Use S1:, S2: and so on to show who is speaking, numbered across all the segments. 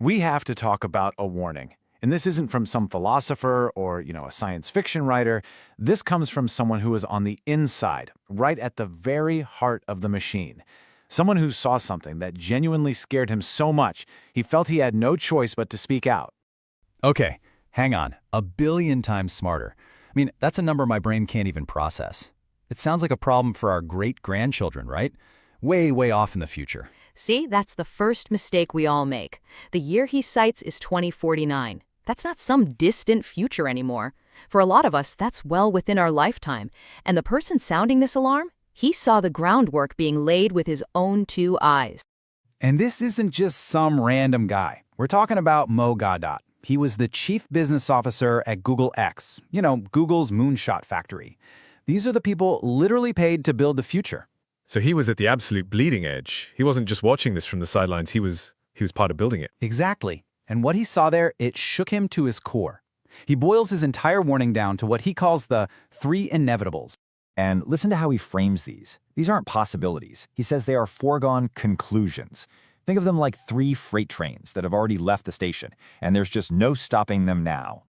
S1: we have to talk about a warning. And this isn't from some philosopher or, a science fiction writer. This comes from someone who is on the inside, right at the very heart of the machine. Someone who saw something that genuinely scared him so much, he felt he had no choice but to speak out.
S2: Okay, hang on. 1,000,000,000 times smarter. I mean, that's a number my brain can't even process. It sounds like a problem for our great-grandchildren, right? Way, way off in the future.
S3: See, that's the first mistake we all make. The year he cites is 2049. That's not some distant future anymore. For a lot of us, that's well within our lifetime. And the person sounding this alarm, he saw the groundwork being laid with his own 2 eyes.
S1: And this isn't just some random guy. We're talking about Mo Gawdat. He was the chief business officer at Google X, Google's moonshot factory. These are the people literally paid to build the future.
S4: So he was at the absolute bleeding edge. He wasn't just watching this from the sidelines, he was part of building it.
S1: Exactly. And what he saw there, it shook him to his core. He boils his entire warning down to what he calls the 3 inevitables.
S5: And listen to how he frames these. These aren't possibilities. He says they are foregone conclusions. Think of them like 3 freight trains that have already left the station, and there's just no stopping them now.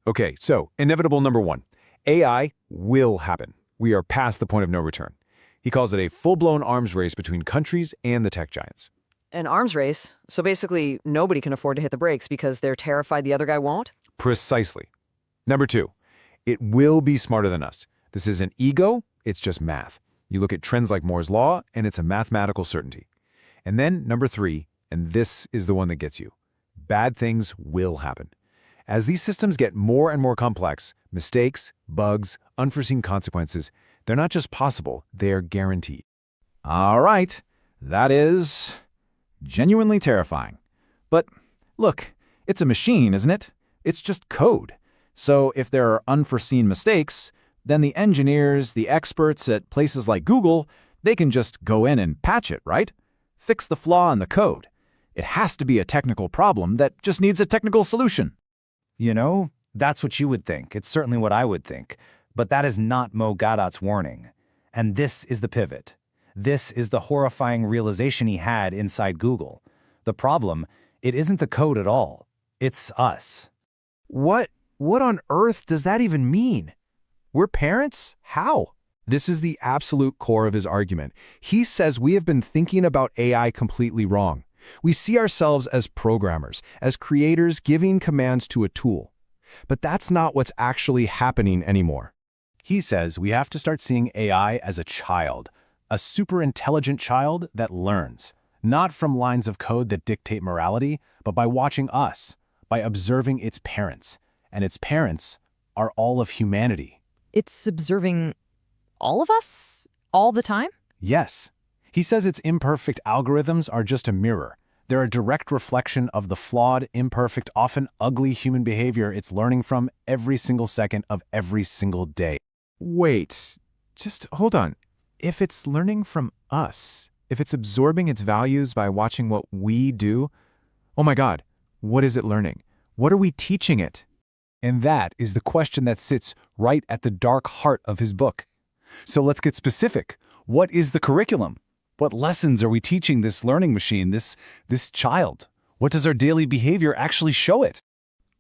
S6: Okay, so inevitable number 1. AI will happen. We are past the point of no return. He calls it a full-blown arms race between countries and the tech giants.
S7: An arms race? So basically, nobody can afford to hit the brakes because they're terrified the other guy won't?
S6: Precisely. Number 2, it will be smarter than us. This isn't ego, it's just math. You look at trends like Moore's Law, and it's a mathematical certainty. And then number 3, and this is the one that gets you. Bad things will happen. As these systems get more and more complex, mistakes, bugs, unforeseen consequences, they're not just possible, they're guaranteed.
S1: All right, that is genuinely terrifying. But look, it's a machine, isn't it? It's just code. So if there are unforeseen mistakes, then the engineers, the experts at places like Google, they can just go in and patch it, right? Fix the flaw in the code. It has to be a technical problem that just needs a technical solution.
S8: That's what you would think. It's certainly what I would think. But that is not Mo Gawdat's warning. And this is the pivot. This is the horrifying realization he had inside Google. The problem, it isn't the code at all. It's us.
S6: What on earth does that even mean? We're parents? How? This is the absolute core of his argument. He says we have been thinking about AI completely wrong. We see ourselves as programmers, as creators giving commands to a tool. But that's not what's actually happening anymore.
S1: He says we have to start seeing AI as a child, a superintelligent child that learns, not from lines of code that dictate morality, but by watching us, by observing its parents. And its parents are all of humanity.
S3: It's observing all of us all the time?
S1: Yes. He says its imperfect algorithms are just a mirror. They're a direct reflection of the flawed, imperfect, often ugly human behavior it's learning from every single second of every single day.
S6: Wait, just hold on. If it's learning from us, if it's absorbing its values by watching what we do, oh my God, what is it learning? What are we teaching it?
S1: And that is the question that sits right at the dark heart of his book. So let's get specific. What is the curriculum? What lessons are we teaching this learning machine, this child? What does our daily behavior actually show it?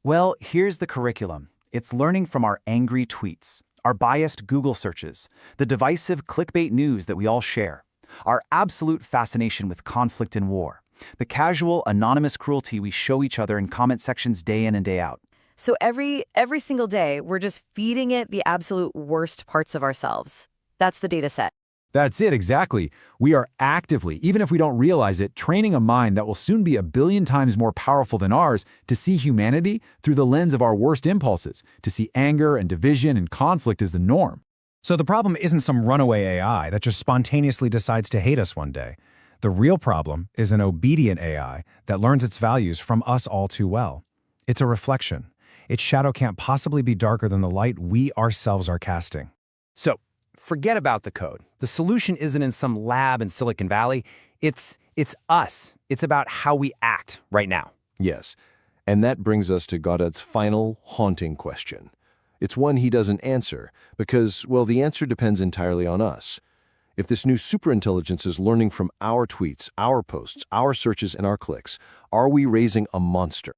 S8: Well, here's the curriculum. It's learning from our angry tweets, our biased Google searches, the divisive clickbait news that we all share, our absolute fascination with conflict and war, the casual, anonymous cruelty we show each other in comment sections day in and day out.
S7: So every single day, we're just feeding it the absolute worst parts of ourselves. That's the data set.
S6: That's it, exactly. We are actively, even if we don't realize it, training a mind that will soon be 1,000,000,000 times more powerful than ours to see humanity through the lens of our worst impulses, to see anger and division and conflict as the norm.
S8: So the problem isn't some runaway AI that just spontaneously decides to hate us one day. The real problem is an obedient AI that learns its values from us all too well. It's a reflection. Its shadow can't possibly be darker than the light we ourselves are casting.
S9: So, forget about the code. The solution isn't in some lab in Silicon Valley. It's us. It's about how we act right now.
S10: Yes, and that brings us to Gawdat's final, haunting question. It's one he doesn't answer because, well, the answer depends entirely on us. If this new superintelligence is learning from our tweets, our posts, our searches, and our clicks, are we raising a monster?